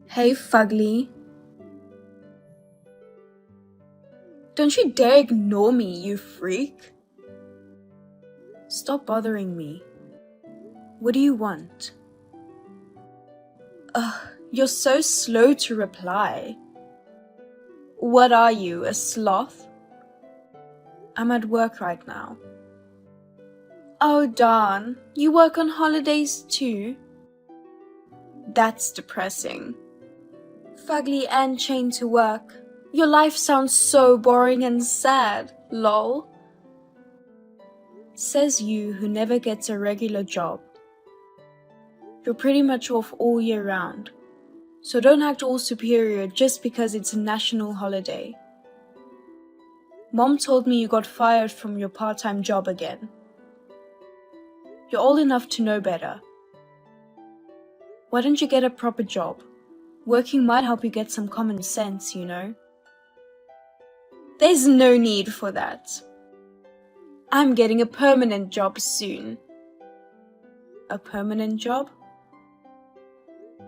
Hey, Fugly. Don't you dare ignore me, you freak. Stop bothering me. What do you want? Ugh, you're so slow to reply. What are you, a sloth? I'm at work right now. Oh, darn. You work on holidays too? That's depressing. Fugly and chained to work. Your life sounds so boring and sad, lol. Says you who never gets a regular job. You're pretty much off all year round, so don't act all superior just because it's a national holiday. Mom told me you got fired from your part-time job again. You're old enough to know better. Why don't you get a proper job? Working might help you get some common sense, you know. There's no need for that. I'm getting a permanent job soon. A permanent job?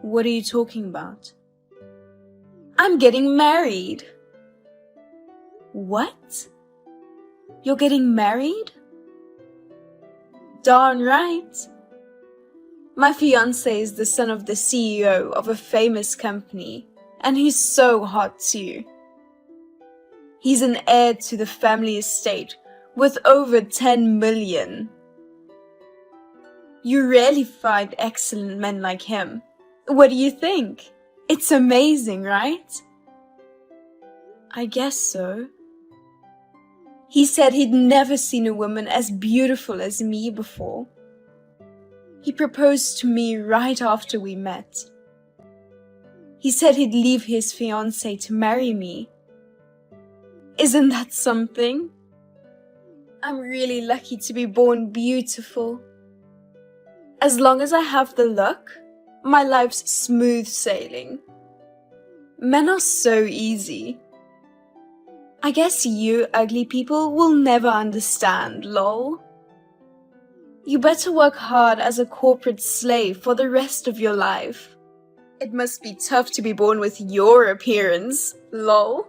What are you talking about? I'm getting married. What? You're getting married? Darn right. My fiancé is the son of the CEO of a famous company, and he's so hot too. He's an heir to the family estate with over 10 million. You rarely find excellent men like him. What do you think? It's amazing, right? I guess so. He said he'd never seen a woman as beautiful as me before. He proposed to me right after we met. He said he'd leave his fiancée to marry me. Isn't that something? I'm really lucky to be born beautiful. As long as I have the luck, my life's smooth sailing. Men are so easy. I guess you ugly people will never understand, lol. You better work hard as a corporate slave for the rest of your life. It must be tough to be born with your appearance, lol.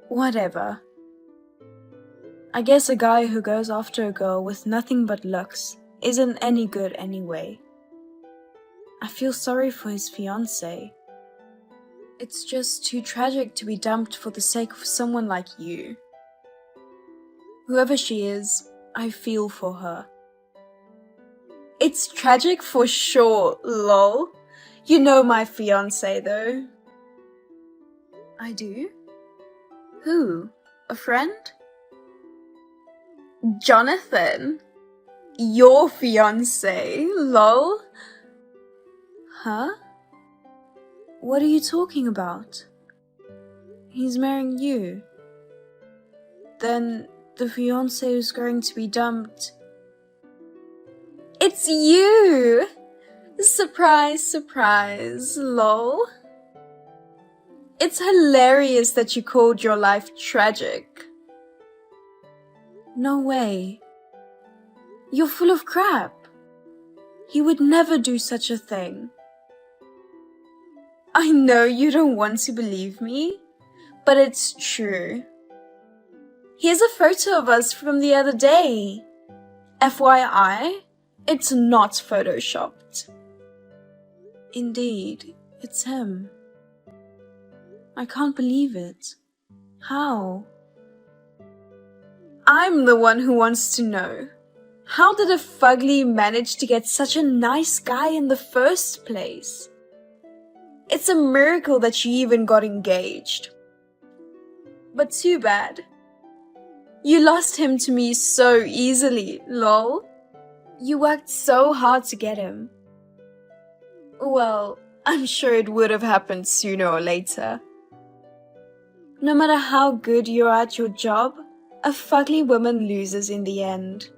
Whatever. I guess a guy who goes after a girl with nothing but looks isn't any good anyway. I feel sorry for his fiancée. It's just too tragic to be dumped for the sake of someone like you. Whoever she is, I feel for her. It's tragic for sure, lol. You know my fiancé though. I do? Who? A friend? Jonathan? Your fiancé, lol? Huh? What are you talking about? He's marrying you. Then the fiancé is going to be dumped. It's you! Surprise, surprise, lol. It's hilarious that you called your life tragic. No way. You're full of crap. He would never do such a thing. I know you don't want to believe me, but it's true. Here's a photo of us from the other day. FYI, it's not photoshopped. Indeed, it's him. I can't believe it. How? I'm the one who wants to know. How did a fugly manage to get such a nice guy in the first place? It's a miracle that she even got engaged. But too bad. You lost him to me so easily, lol. You worked so hard to get him. Well, I'm sure it would have happened sooner or later. No matter how good you're at your job, a fugly woman loses in the end.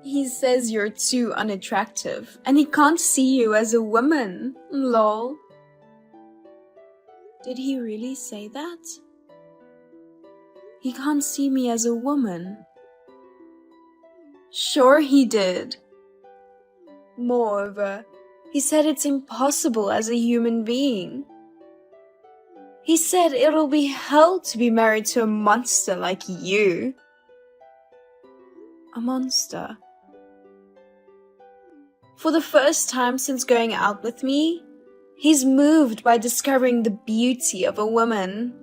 He says you're too unattractive and he can't see you as a woman, lol. Did he really say that? He can't see me as a woman. Sure he did. Moreover, He said it's impossible as a human being. He said it'll be hell to be married to a monster like you. A monster. For the first time since going out with me, he's moved by discovering the beauty of a woman.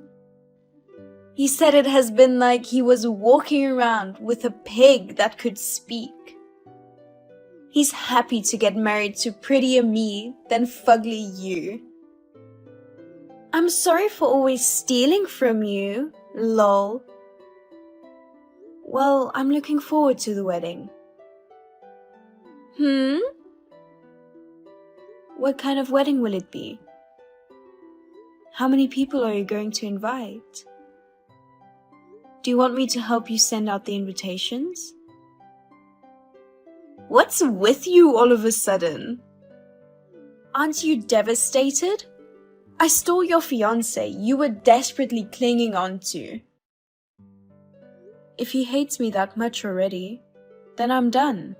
He said it has been like he was walking around with a pig that could speak. He's happy to get married to prettier me than fugly you. I'm sorry for always stealing from you, lol. Well, I'm looking forward to the wedding. What kind of wedding will it be? How many people are you going to invite? Do you want me to help you send out the invitations? What's with you all of a sudden? Aren't you devastated? I stole your fiancé you were desperately clinging on to. If he hates me that much already, then I'm done.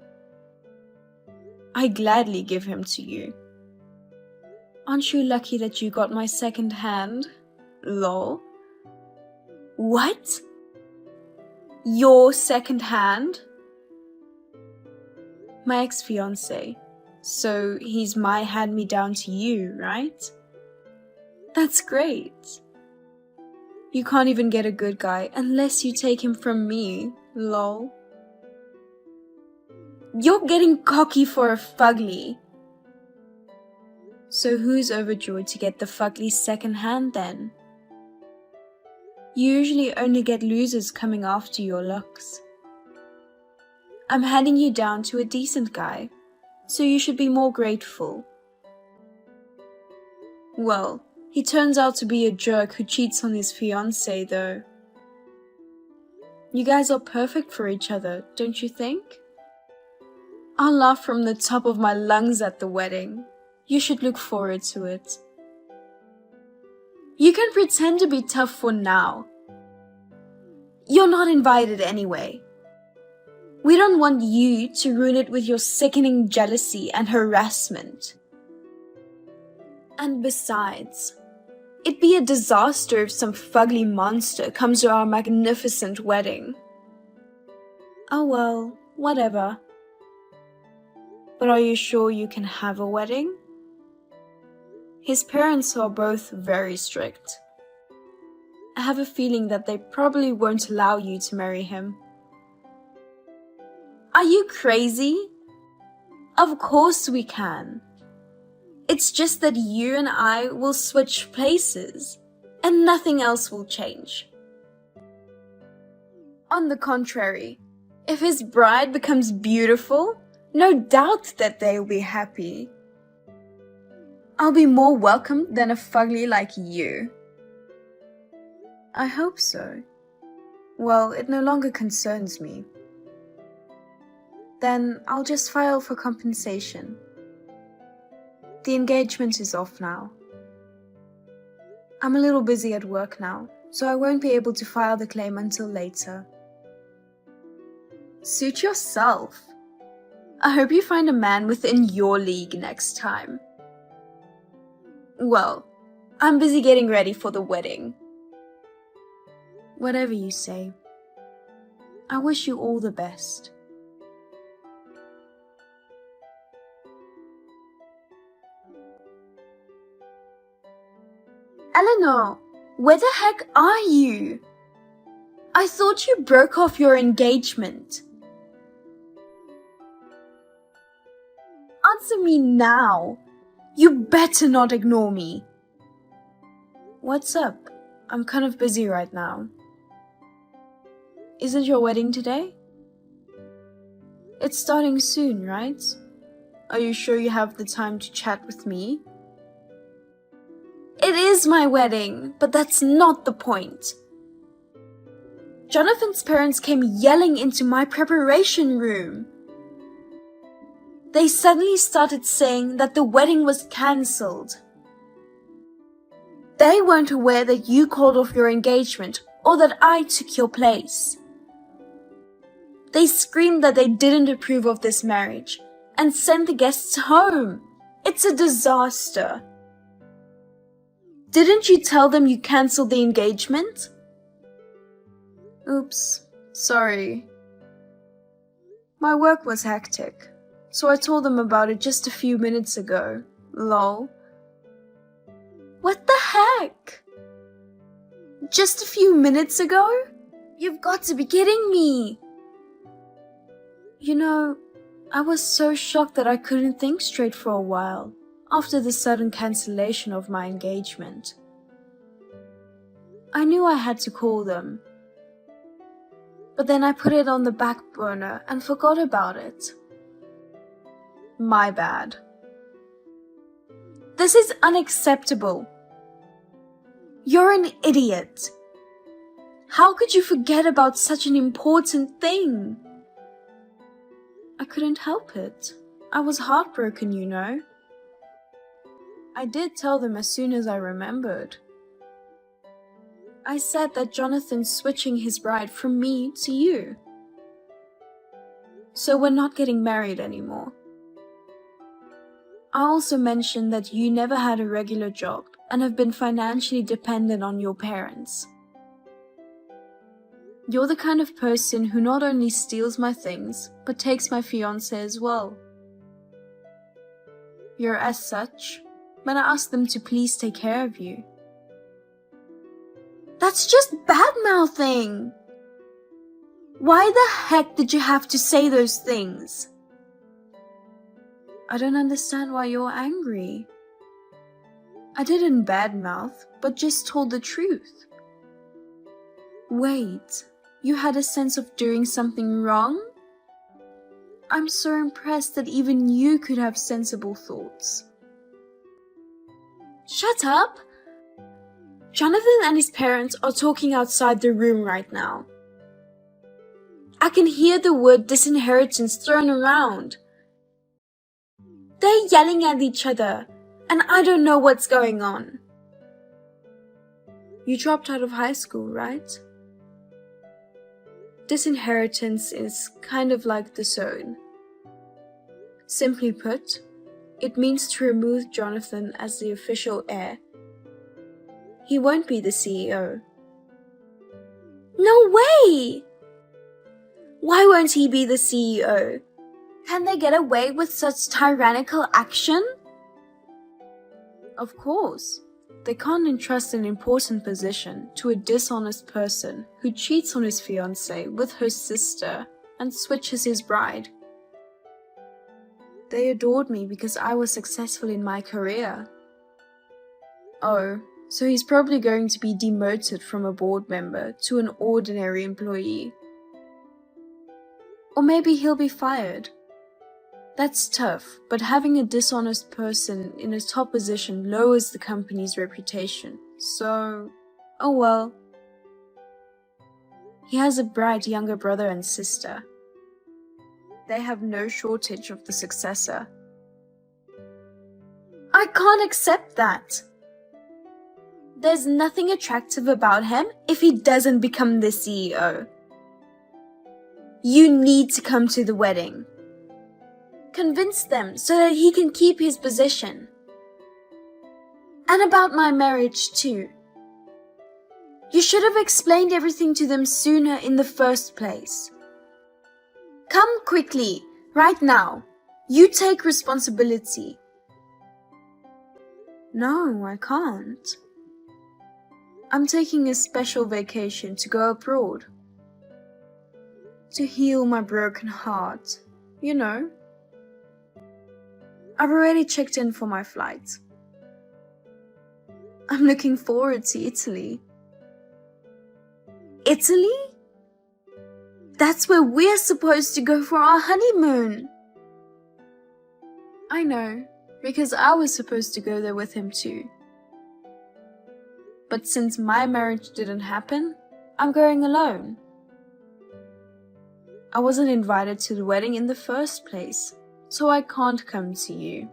I gladly give him to you. Aren't you lucky that you got my second hand? Lol. What? Your second hand? My ex-fiancé. So he's my hand-me-down to you, right? That's great. You can't even get a good guy unless you take him from me, lol. You're getting cocky for a fugly. So who's overjoyed to get the fugly second hand then? You usually only get losers coming after your looks. I'm handing you down to a decent guy, so you should be more grateful. Well, he turns out to be a jerk who cheats on his fiancée though. You guys are perfect for each other, don't you think? I'll laugh from the top of my lungs at the wedding. You should look forward to it. You can pretend to be tough for now. You're not invited anyway. We don't want you to ruin it with your sickening jealousy and harassment. And besides, it'd be a disaster if some fugly monster comes to our magnificent wedding. Oh well, whatever. But are you sure you can have a wedding? His parents are both very strict. I have a feeling that they probably won't allow you to marry him. Are you crazy? Of course we can. It's just that you and I will switch places, and nothing else will change. On the contrary, if his bride becomes beautiful, no doubt that they'll be happy. I'll be more welcome than a fugly like you. I hope so. Well, it no longer concerns me. Then I'll just file for compensation. The engagement is off now. I'm a little busy at work now, so I won't be able to file the claim until later. Suit yourself. I hope you find a man within your league next time. Well, I'm busy getting ready for the wedding. Whatever you say. I wish you all the best. Eleanor, where the heck are you? I thought you broke off your engagement. Answer me now. You better not ignore me. What's up? I'm kind of busy right now. Isn't your wedding today? It's starting soon, right? Are you sure you have the time to chat with me? It is my wedding, but that's not the point. Jonathan's parents came yelling into my preparation room. They suddenly started saying that the wedding was cancelled. They weren't aware that you called off your engagement or that I took your place. They screamed that they didn't approve of this marriage and sent the guests home It's a disaster. Didn't you tell them you cancelled the engagement? Oops, sorry. My work was hectic, so I told them about it just a few minutes ago. Lol. What the heck? Just a few minutes ago? You've got to be kidding me. You know, I was so shocked that I couldn't think straight for a while after the sudden cancellation of my engagement. I knew I had to call them, but then I put it on the back burner and forgot about it. My bad. This is unacceptable. You're an idiot. How could you forget about such an important thing? I couldn't help it. I was heartbroken, you know. I did tell them as soon as I remembered. I said that Jonathan's switching his bride from me to you. So we're not getting married anymore. I also mentioned that you never had a regular job and have been financially dependent on your parents. You're the kind of person who not only steals my things, but takes my fiancé as well. You're as such, when I asked them to please take care of you. That's just bad-mouthing! Why the heck did you have to say those things? I don't understand why you're angry. I didn't badmouth, but just told the truth. Wait, you had a sense of doing something wrong? I'm so impressed that even you could have sensible thoughts. Shut up! Jonathan and his parents are talking outside the room right now. I can hear the word disinheritance thrown around. They're yelling at each other, and I don't know what's going on. You dropped out of high school, right? Disinheritance is kind of like disown. Simply put, it means to remove Jonathan as the official heir. He won't be the CEO. No way! Why won't he be the CEO? Can they get away with such tyrannical action? Of course. They can't entrust an important position to a dishonest person who cheats on his fiancée with her sister and switches his bride. They adored me because I was successful in my career. Oh, so he's probably going to be demoted from a board member to an ordinary employee. Or maybe he'll be fired. That's tough, but having a dishonest person in a top position lowers the company's reputation. So, oh well. He has a bright younger brother and sister. They have no shortage of the successor. I can't accept that. There's nothing attractive about him if he doesn't become the CEO. You need to come to the wedding. Convince them so that he can keep his position. And about my marriage too. You should have explained everything to them sooner in the first place. Come quickly, right now. You take responsibility. No, I can't. I'm taking a special vacation to go abroad. To heal my broken heart, you know. I've already checked in for my flight. I'm looking forward to Italy. Italy? That's where we're supposed to go for our honeymoon. I know, because I was supposed to go there with him too. But since my marriage didn't happen, I'm going alone. I wasn't invited to the wedding in the first place, so I can't come to you.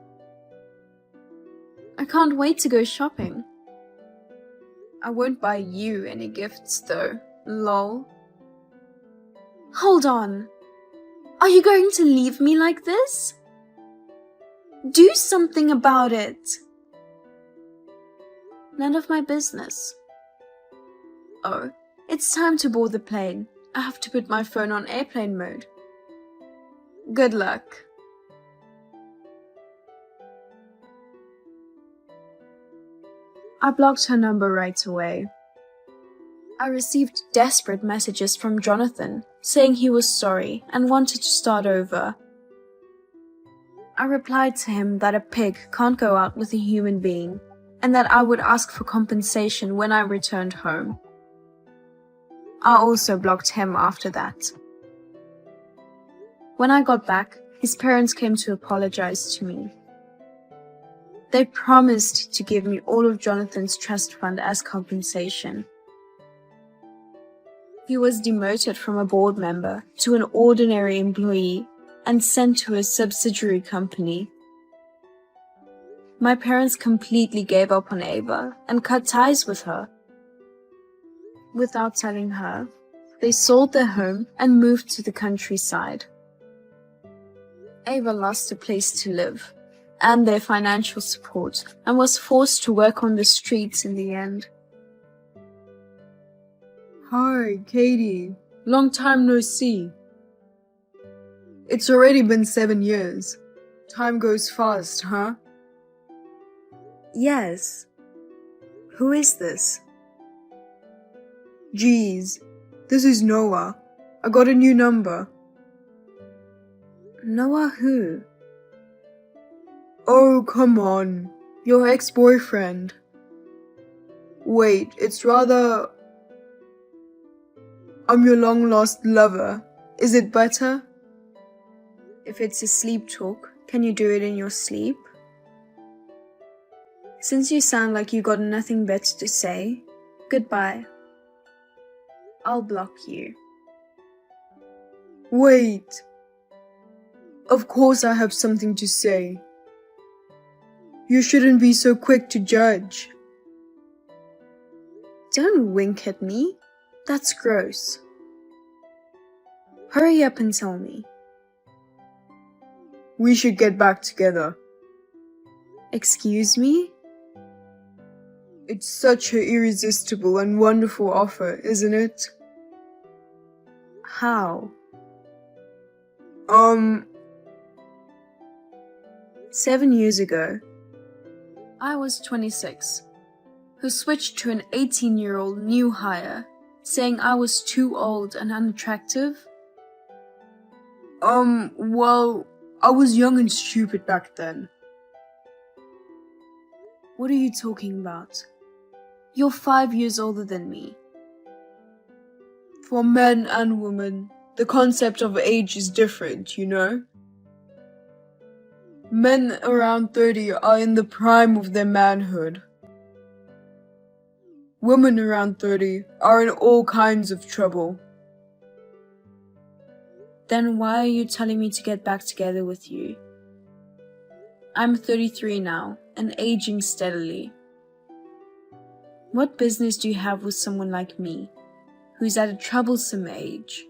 I can't wait to go shopping. I won't buy you any gifts though, lol. Hold on. Are you going to leave me like this? Do something about it. None of my business. Oh, it's time to board the plane. I have to put my phone on airplane mode. Good luck. I blocked her number right away. I received desperate messages from Jonathan saying he was sorry and wanted to start over. I replied to him that a pig can't go out with a human being and that I would ask for compensation when I returned home. I also blocked him after that. When I got back, his parents came to apologize to me. They promised to give me all of Jonathan's trust fund as compensation. He was demoted from a board member to an ordinary employee and sent to a subsidiary company. My parents completely gave up on Ava and cut ties with her. Without telling her, they sold their home and moved to the countryside. Ava lost a place to live and their financial support and was forced to work on the streets in the end. Hi, Katie. Long time no see. It's already been 7 years. Time goes fast, huh? Yes. Who is this? Geez, this is Noah. I got a new number. Noah who? Oh, come on. Your ex-boyfriend. Wait, it's rather... I'm your long-lost lover. Is it better? If it's a sleep talk, can you do it in your sleep? Since you sound like you got nothing better to say, goodbye. I'll block you. Wait. Of course I have something to say. You shouldn't be so quick to judge. Don't wink at me. That's gross. Hurry up and tell me. We should get back together. Excuse me? It's such an irresistible and wonderful offer, isn't it? How? 7 years ago, I was 26, who switched to an 18-year-old new hire, saying I was too old and unattractive. Well, I was young and stupid back then. What are you talking about? You're 5 years older than me. For men and women, the concept of age is different, you know? Men around 30 are in the prime of their manhood. Women around 30 are in all kinds of trouble. Then why are you telling me to get back together with you? I'm 33 now and aging steadily. What business do you have with someone like me, who's at a troublesome age?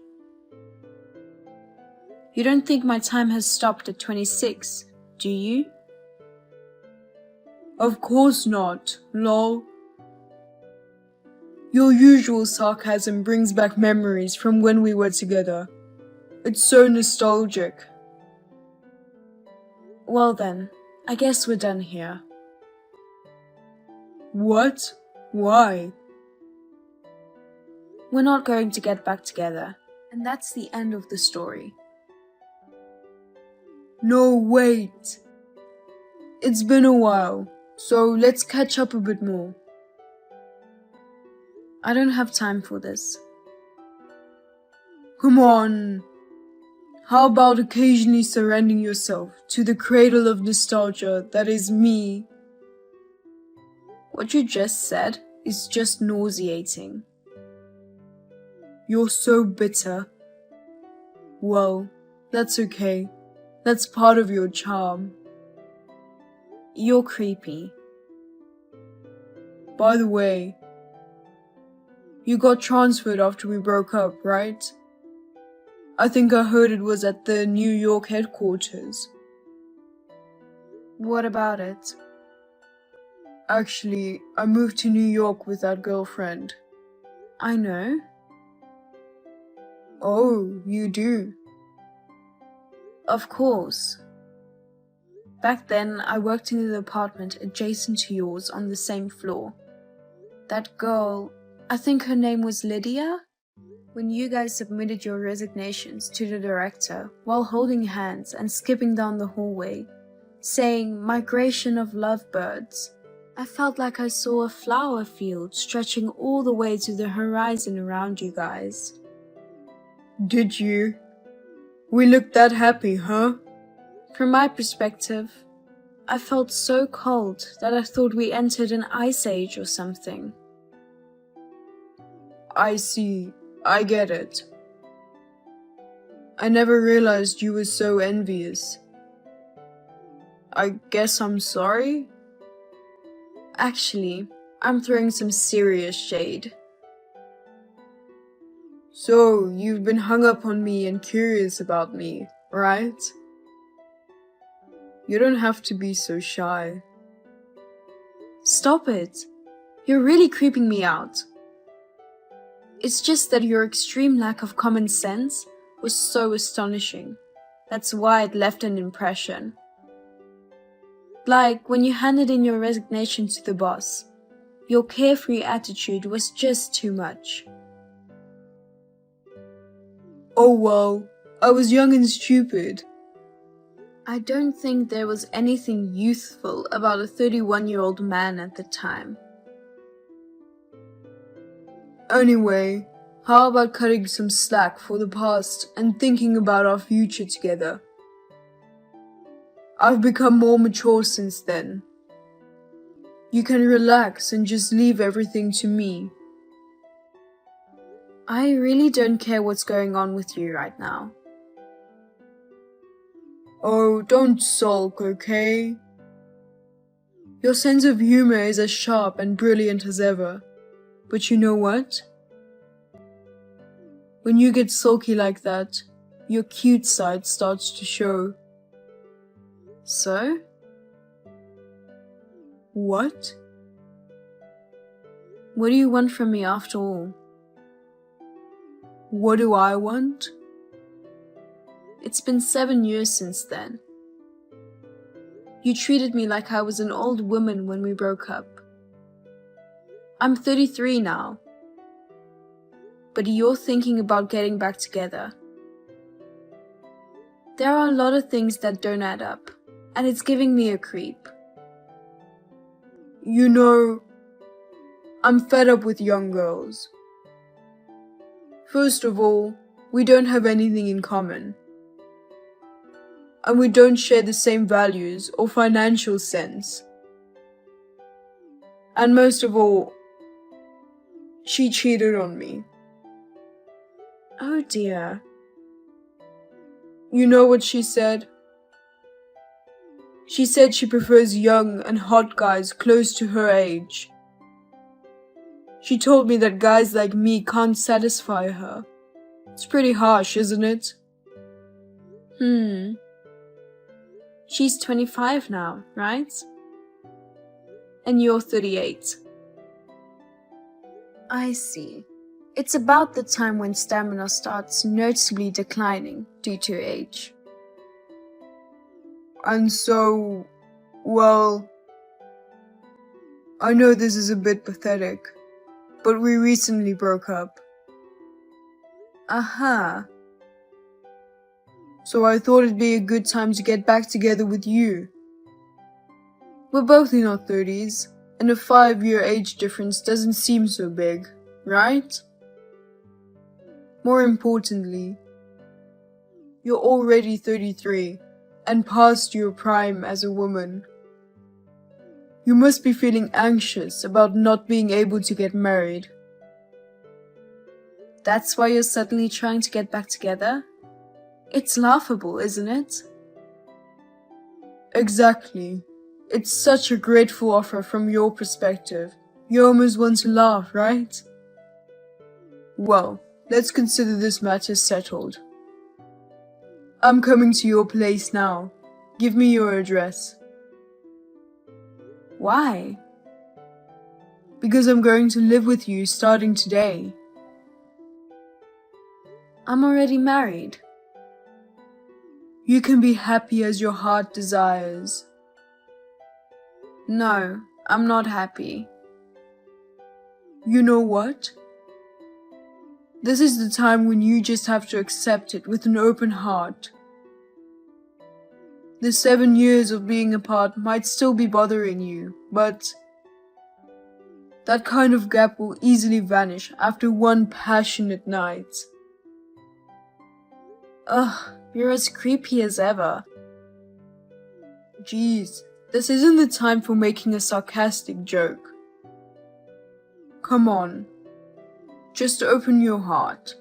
You don't think my time has stopped at 26, do you? Of course not, lol. Your usual sarcasm brings back memories from when we were together. It's so nostalgic. Well then, I guess we're done here. What? Why? We're not going to get back together, and that's the end of the story. No, wait. It's been a while, so let's catch up a bit more. I don't have time for this. Come on. How about occasionally surrendering yourself to the cradle of nostalgia that is me? What you just said is just nauseating. You're so bitter. Well, that's okay. That's part of your charm. You're creepy. By the way, you got transferred after we broke up, right? I think I heard it was at the New York headquarters. What about it? Actually, I moved to New York with that girlfriend. I know. Oh, you do? Of course. Back then, I worked in an apartment adjacent to yours on the same floor. That girl, I think her name was Lydia? When you guys submitted your resignations to the director while holding hands and skipping down the hallway, saying migration of lovebirds, I felt like I saw a flower field stretching all the way to the horizon around you guys. Did you? We looked that happy, huh? From my perspective, I felt so cold that I thought we entered an ice age or something. I see. I get it. I never realized you were so envious. I guess I'm sorry? Actually, I'm throwing some serious shade. So, you've been hung up on me and curious about me, right? You don't have to be so shy. Stop it. You're really creeping me out. It's just that your extreme lack of common sense was so astonishing. That's why it left an impression. Like when you handed in your resignation to the boss, your carefree attitude was just too much. Oh well, I was young and stupid. I don't think there was anything youthful about a 31-year-old man at the time. Anyway, how about cutting some slack for the past and thinking about our future together? I've become more mature since then. You can relax and just leave everything to me. I really don't care what's going on with you right now. Oh, don't sulk, okay? Your sense of humor is as sharp and brilliant as ever. But you know what? When you get sulky like that, your cute side starts to show. So? What? What do you want from me after all? What do I want? It's been 7 years since then. You treated me like I was an old woman when we broke up. I'm 33 now. But you're thinking about getting back together. There are a lot of things that don't add up, and it's giving me a creep. You know, I'm fed up with young girls. First of all, we don't have anything in common. And we don't share the same values or financial sense. And most of all, she cheated on me. Oh dear. You know what she said? She said she prefers young and hot guys close to her age. She told me that guys like me can't satisfy her. It's pretty harsh, isn't it? She's 25 now, right? And you're 38. I see. It's about the time when stamina starts noticeably declining due to age. And so, well, I know this is a bit pathetic, but we recently broke up. Aha. So I thought it'd be a good time to get back together with you. We're both in our 30s, and a 5-year age difference doesn't seem so big, right? More importantly, you're already 33 and past your prime as a woman. You must be feeling anxious about not being able to get married. That's why you're suddenly trying to get back together? It's laughable, isn't it? Exactly. It's such a grateful offer from your perspective. You almost want to laugh, right? Well, let's consider this matter settled. I'm coming to your place now. Give me your address. Why? Because I'm going to live with you starting today. I'm already married. You can be happy as your heart desires. No, I'm not happy. You know what? This is the time when you just have to accept it with an open heart. The 7 years of being apart might still be bothering you, but that kind of gap will easily vanish after one passionate night. Ugh, you're as creepy as ever. Jeez, this isn't the time for making a sarcastic joke. Come on, just open your heart.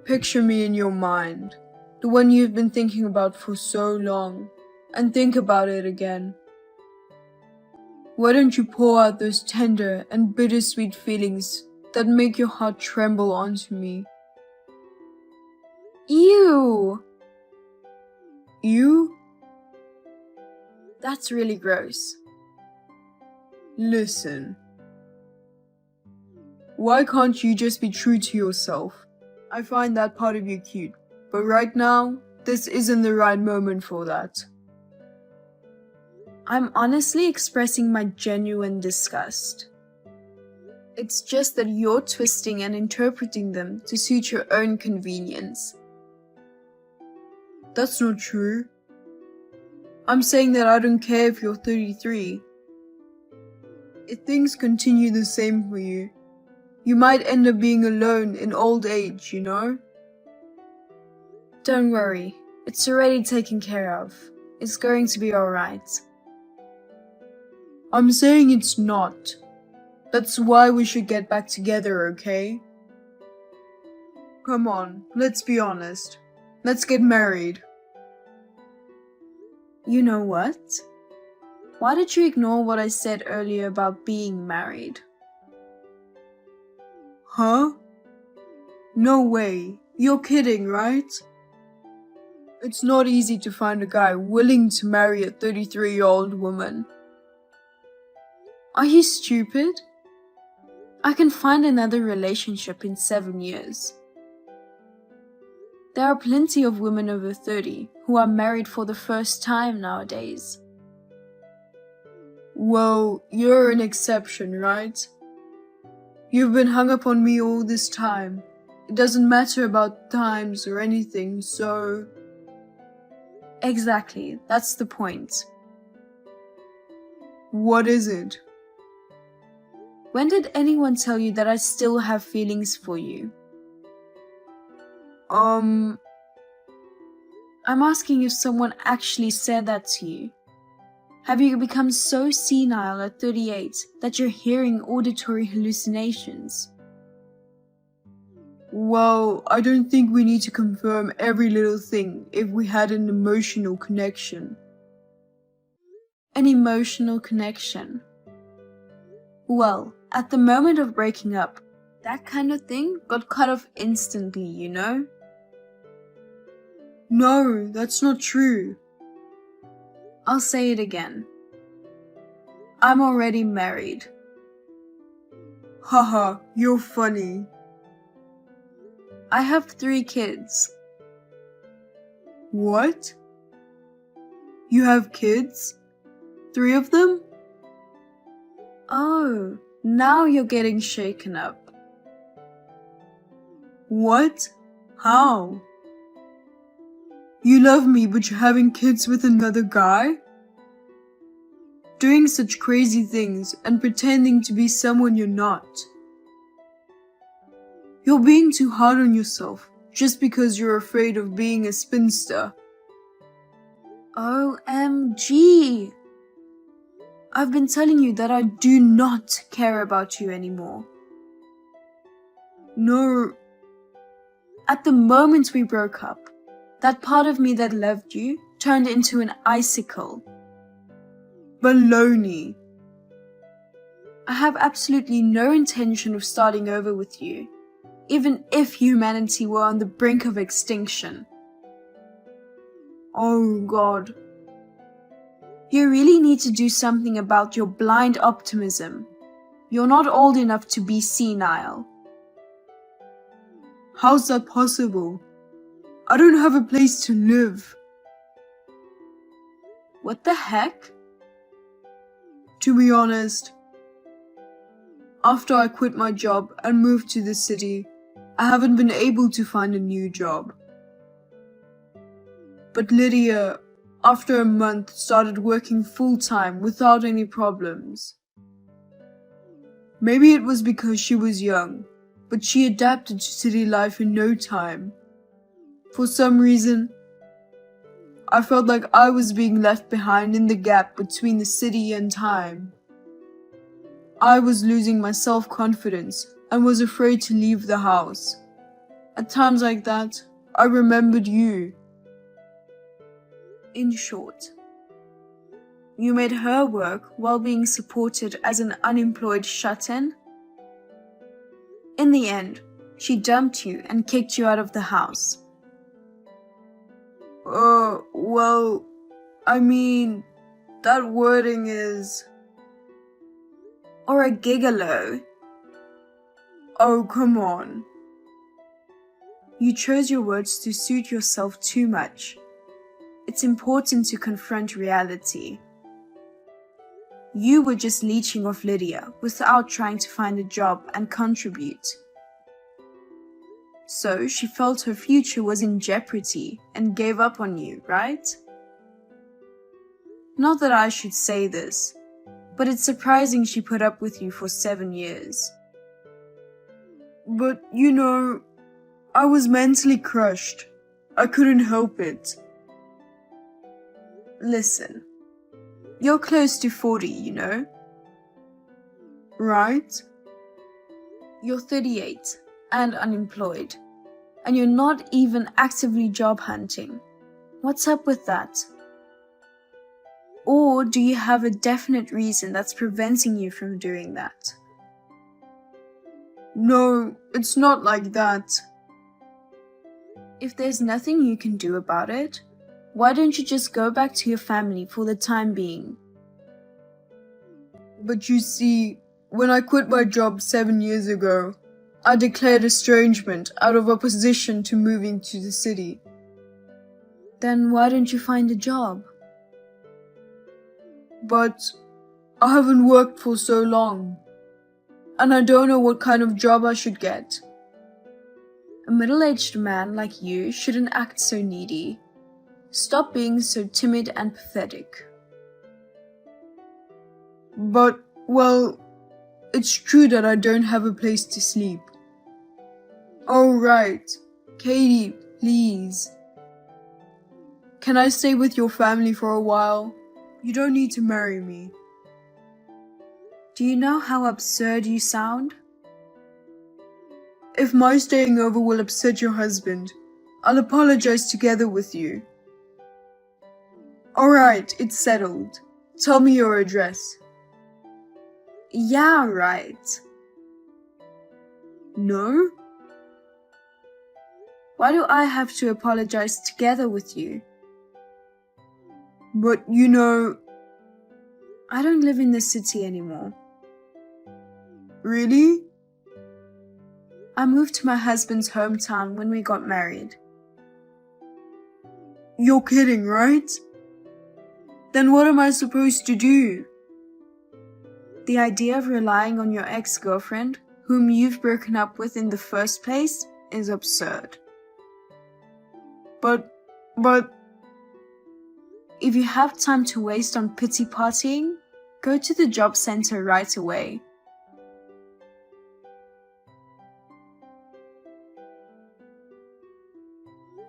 Picture me in your mind, the one you've been thinking about for so long, and think about it again. Why don't you pour out those tender and bittersweet feelings that make your heart tremble onto me? Ew! You? That's really gross. Listen. Why can't you just be true to yourself? I find that part of you cute, but right now, this isn't the right moment for that. I'm honestly expressing my genuine disgust. It's just that you're twisting and interpreting them to suit your own convenience. That's not true. I'm saying that I don't care if you're 33. If things continue the same for you, you might end up being alone in old age, you know? Don't worry, it's already taken care of. It's going to be alright. I'm saying it's not. That's why we should get back together, okay? Come on, let's be honest. Let's get married. You know what? Why did you ignore what I said earlier about being married? Huh? No way. You're kidding, right? It's not easy to find a guy willing to marry a 33-year-old woman. Are you stupid? I can find another relationship in 7 years. There are plenty of women over 30 who are married for the first time nowadays. Well, you're an exception, right? You've been hung up on me all this time. It doesn't matter about times or anything, so... Exactly, that's the point. What is it? When did anyone tell you that I still have feelings for you? I'm asking if someone actually said that to you. Have you become so senile at 38 that you're hearing auditory hallucinations? Well, I don't think we need to confirm every little thing if we had an emotional connection. An emotional connection? Well, at the moment of breaking up, that kind of thing got cut off instantly, you know? No, that's not true. I'll say it again. I'm already married. Haha, you're funny. I have 3 kids. What? You have kids? 3 of them? Oh, now you're getting shaken up. What? How? You love me, but you're having kids with another guy? Doing such crazy things and pretending to be someone you're not. You're being too hard on yourself just because you're afraid of being a spinster. OMG! I've been telling you that I do not care about you anymore. No. At the moment we broke up, that part of me that loved you turned into an icicle. Baloney. I have absolutely no intention of starting over with you, even if humanity were on the brink of extinction. Oh God. You really need to do something about your blind optimism. You're not old enough to be senile. How's that possible? I don't have a place to live. What the heck? To be honest, after I quit my job and moved to the city, I haven't been able to find a new job. But Lydia, after a month, started working full-time without any problems. Maybe it was because she was young, but she adapted to city life in no time. For some reason, I felt like I was being left behind in the gap between the city and time. I was losing my self-confidence and was afraid to leave the house. At times like that, I remembered you. In short, you made her work while being supported as an unemployed shut-in? In the end, she dumped you and kicked you out of the house. Well, I mean, that wording is... Or a gigolo. Oh, come on. You chose your words to suit yourself too much. It's important to confront reality. You were just leeching off Lydia without trying to find a job and contribute. So she felt her future was in jeopardy and gave up on you, right? Not that I should say this, but it's surprising she put up with you for 7 years. But, I was mentally crushed. I couldn't help it. Listen, you're close to 40, Right? You're 38 and unemployed, and you're not even actively job hunting. What's up with that? Or do you have a definite reason that's preventing you from doing that? No, it's not like that. If there's nothing you can do about it, why don't you just go back to your family for the time being? But you see, when I quit my job 7 years ago, I declared estrangement out of opposition to moving to the city. Then why don't you find a job? But I haven't worked for so long, and I don't know what kind of job I should get. A middle-aged man like you shouldn't act so needy. Stop being so timid and pathetic. But, well, it's true that I don't have a place to sleep. Oh, right. Katie, please. Can I stay with your family for a while? You don't need to marry me. Do you know how absurd you sound? If my staying over will upset your husband, I'll apologize together with you. Alright, it's settled. Tell me your address. Yeah, right. No? Why do I have to apologize together with you? But I don't live in the city anymore. Really? I moved to my husband's hometown when we got married. You're kidding, right? Then what am I supposed to do? The idea of relying on your ex-girlfriend, whom you've broken up with in the first place, is absurd. But... If you have time to waste on pity partying, go to the job center right away.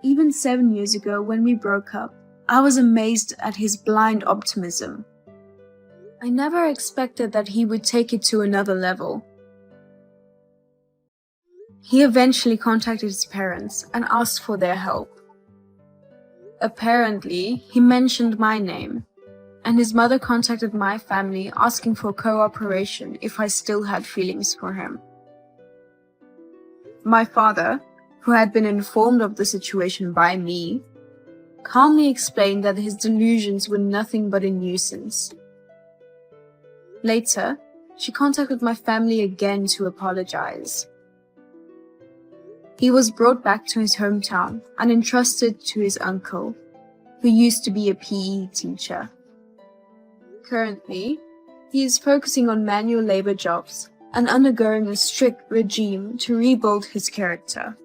Even 7 years ago when we broke up, I was amazed at his blind optimism. I never expected that he would take it to another level. He eventually contacted his parents and asked for their help. Apparently, he mentioned my name, and his mother contacted my family asking for cooperation if I still had feelings for him. My father, who had been informed of the situation by me, calmly explained that his delusions were nothing but a nuisance. Later, she contacted my family again to apologize. He was brought back to his hometown and entrusted to his uncle, who used to be a PE teacher. Currently, he is focusing on manual labor jobs and undergoing a strict regime to rebuild his character.